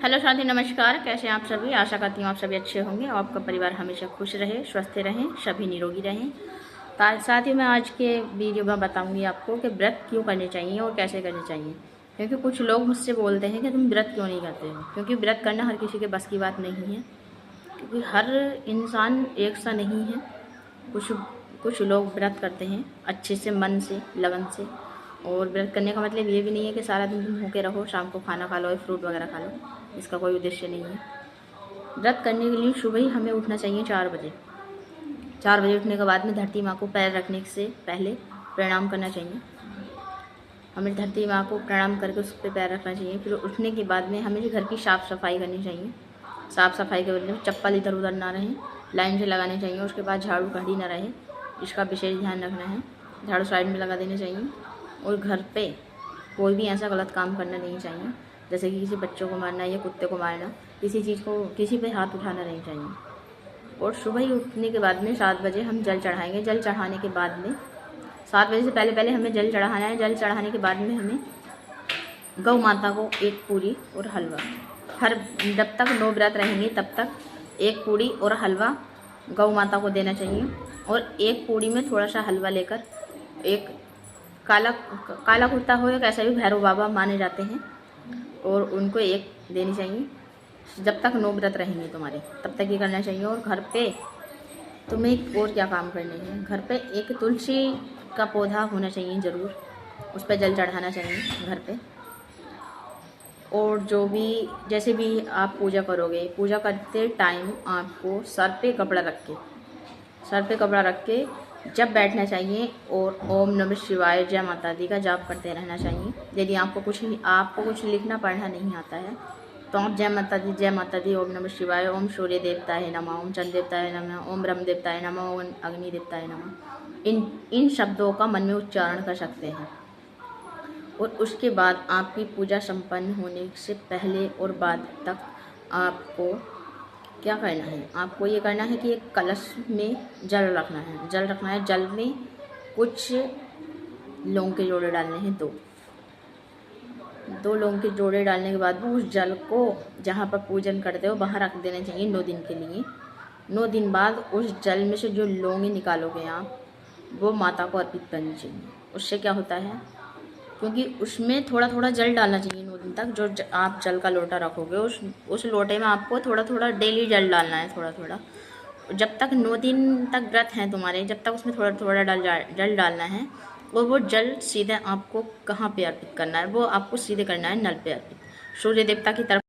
Hello साथी, नमस्कार। कैसे हैं आप सभी? आशा करती हूँ आप सभी अच्छे होंगे और आपका परिवार हमेशा खुश रहे, स्वस्थ रहें, सभी निरोगी रहें। साथ ही मैं आज के वीडियो में बताऊंगी आपको कि व्रत क्यों करने चाहिए और कैसे करने चाहिए। क्योंकि कुछ लोग मुझसे बोलते हैं कि तुम व्रत क्यों नहीं करते हो। क्योंकि व्रत करना हर किसी के बस की बात नहीं है, क्योंकि हर इंसान एक सा नहीं है। कुछ कुछ लोग व्रत करते हैं अच्छे से, मन से, लगन से। और व्रत करने का मतलब ये भी नहीं है कि सारा दिन तुम भूखे रहो, शाम को खाना खा लो और फ्रूट वगैरह खा लो। इसका कोई उद्देश्य नहीं है। व्रत करने के लिए सुबह ही हमें उठना चाहिए 4 बजे। 4 बजे उठने के बाद में धरती माँ को पैर रखने से पहले प्रणाम करना चाहिए। हमें धरती माँ को प्रणाम करके उस पर पैर रखना चाहिए। फिर उठने के बाद में हमें घर की साफ़ सफाई करनी चाहिए। साफ़ सफाई के बदले में चप्पल इधर उधर ना रहे, लाइन से लगाने चाहिए। उसके बाद झाड़ू कहीं ना रहे, इसका विशेष ध्यान रखना है। झाड़ू साइड में लगा देने चाहिए। और घर पे कोई भी ऐसा गलत काम करना नहीं चाहिए, जैसे कि किसी बच्चों को मारना या कुत्ते को मारना, किसी चीज़ को, किसी पे हाथ उठाना नहीं चाहिए। और सुबह ही उठने के बाद में 7 बजे हम जल चढ़ाएंगे। जल चढ़ाने के बाद में 7 बजे से पहले पहले हमें जल चढ़ाना है। जल चढ़ाने के बाद में हमें गौ माता को एक पूरी और हलवा, हर जब तक 9 व्रत रहेंगे तब तक एक पूरी और हलवा गौ माता को देना चाहिए। और एक पूरी में थोड़ा सा हलवा लेकर, एक काला काला कुत्ता हो या कैसा भी भैरव बाबा माने जाते हैं, और उनको एक देनी चाहिए। जब तक 9 व्रत रहेंगे तुम्हारे तब तक ये करना चाहिए। और घर पे तुम्हें और क्या काम करने हैं, घर पे एक तुलसी का पौधा होना चाहिए ज़रूर, उस पर जल चढ़ाना चाहिए घर पे। और जो भी, जैसे भी आप पूजा करोगे, पूजा करते टाइम आपको सर पे कपड़ा रख के जब बैठना चाहिए और ओम नमः शिवाय, जय माता दी का जाप करते रहना चाहिए। यदि आपको कुछ लिखना पढ़ना नहीं आता है तो आप जय माता दी, जय माता दी, ओम नमः शिवाय, ओम सूर्य देवताय नमः, ओम चंद्र देवताय नमः, ओम ब्रह्म देवताय नमः, ओम अग्नि देवताय नमः, इन शब्दों का मन में उच्चारण कर सकते हैं। और उसके बाद आपकी पूजा संपन्न होने से पहले और बाद तक आपको क्या करना है, आपको ये करना है कि एक कलश में जल रखना है। जल में कुछ लौंग के जोड़े डालने हैं, दो लौंग के जोड़े डालने के बाद में उस जल को जहाँ पर पूजन करते हो वहाँ रख देना चाहिए 9 दिन के लिए। 9 दिन बाद उस जल में से जो लौंगे निकालोगे आप, वो माता को अर्पित करनी चाहिए। उससे क्या होता है, क्योंकि उसमें थोड़ा थोड़ा जल डालना चाहिए 9 दिन तक। जो आप जल का लोटा रखोगे उस लोटे में आपको थोड़ा थोड़ा डेली जल डालना है, थोड़ा थोड़ा। जब तक 9 दिन तक व्रत हैं तुम्हारे, जब तक उसमें थोड़ा थोड़ा जल डालना है। और वो जल सीधे आपको कहाँ पे अर्पित करना है, वो आपको सीधे करना है नल पे अर्पित, सूर्य देवता की तरफ।